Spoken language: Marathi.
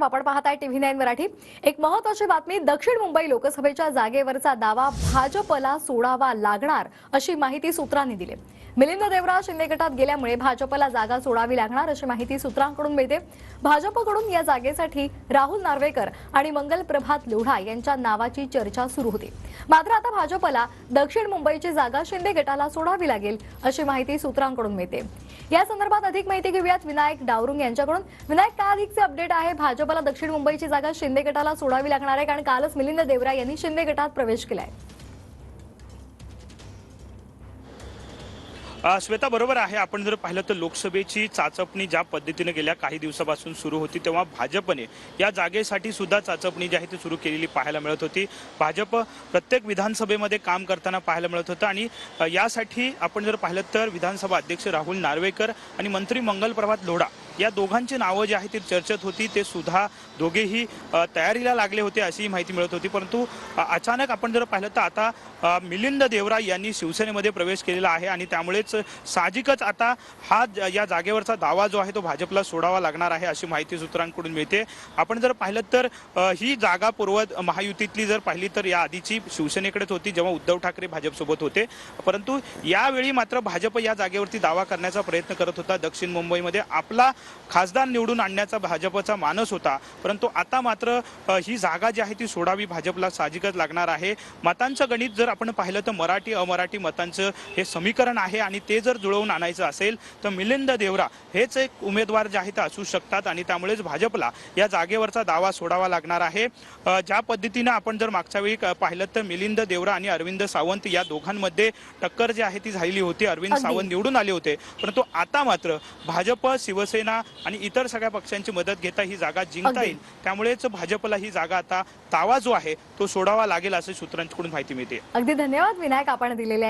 आपण पाहताय टीव्ही 9 मराठी। एक महत्त्वाची बातमी, दक्षिण मुंबई लोकसभेच्या जागेवरचा दावा भाजपला सोडावा लागणार अशी माहिती सूत्रांनी दिली। मिलिंद देवरा शिंदे गटात गेल्यामुळे भाजपला जागा सोडावी लागणार अशी माहिती सूत्रांकडून मिळते। भाजपकडून या जागेसाठी राहुल नार्वेकर आणि मंगल प्रभात लोढा यांच्या नावाची चर्चा सुरू होती। मात्र आता भाजपला दक्षिण मुंबईची जागा शिंदे गटाला सोडावी लागेल अशी माहिती सूत्रांकडून मिळते। या संदर्भात अधिक माहिती घेऊयात विनायक डावरुंग यांच्याकडून। विनायक, काय अधिकचे अपडेट आहे? भाजपला दक्षिण मुंबईची जागा शिंदे गटाला सोडावी लागणार आहे, कारण कालच मिलिंद देवरा यांनी शिंदे गटात प्रवेश केलाय। श्वेता, बरोबर आहे। आपण जर पाहिलं तर लोकसभेची चाचपणी ज्या पद्धतीने गेल्या काही दिवसापासून सुरू होती, तेव्हा भाजपने या जागेसाठी सुद्धा चाचपणी जी आहे ती सुरू केलेली पाहायला मिळत होती। भाजप प्रत्येक विधानसभेमध्ये काम करताना पाहायला मिळत होतं आणि यासाठी आपण जर पाहिलं तर विधानसभा अध्यक्ष राहुल नार्वेकर आणि मंत्री मंगल प्रभात लोढा या दोघांची नावं जी आहे ती चर्चेत होती। ते सुद्धा दोघेही तयारीला लागले होते अशी माहिती मिळत होती। परंतु अचानक आपण जर पाहिलं तर आता मिलिंद देवरा यांनी शिवसेनेमध्ये प्रवेश केलेला आहे आणि त्यामुळेच साहजिकच आता हा या जागेवरचा दावा जो आहे तो भाजपला सोडावा लागणार आहे अशी माहिती सूत्रांकडून मिळते। आपण जर पाहिलं तर ही जागा पूर्व महायुतीतली जर पाहिली तर या आधीची शिवसेनेकडेच होती, जेव्हा उद्धव ठाकरे भाजपसोबत होते। परंतु यावेळी मात्र भाजप या जागेवरती दावा करण्याचा प्रयत्न करत होता। दक्षिण मुंबईमध्ये आपला खासदार निवडून आणण्याचा भाजपचा मानस होता, परंतु आता मात्र ही जागा जी आहे ती सोडावी भाजपला साहजिकच लागणार आहे। मतांचं गणित जर आपण पाहिलं तर मराठी अमराठी मतांचं हे समीकरण आहे आणि ते जर जुळवून आणायचं असेल तर मिलिंद देवरा हेच एक उमेदवार जे आहे ते असू शकतात आणि त्यामुळेच भाजपला या जागेवरचा दावा सोडावा लागणार आहे। ज्या पद्धतीने आपण जर मागच्या वेळी पाहिलं तर मिलिंद देवरा आणि अरविंद सावंत या दोघांमध्ये टक्कर जी आहे ती झालेली होती। अरविंद सावंत निवडून आले होते, परंतु आता मात्र भाजप, शिवसेना आणि इतर सगळ्या पक्षांची मदत घेता ही जागा जिंकता येईल। त्यामुळेच भाजपला ही जागा आता दावा जो आहे तो सोडावा लागेल असे सूत्रांकडून माहिती मिळते। अगदी धन्यवाद विनायक, आपण दिलेले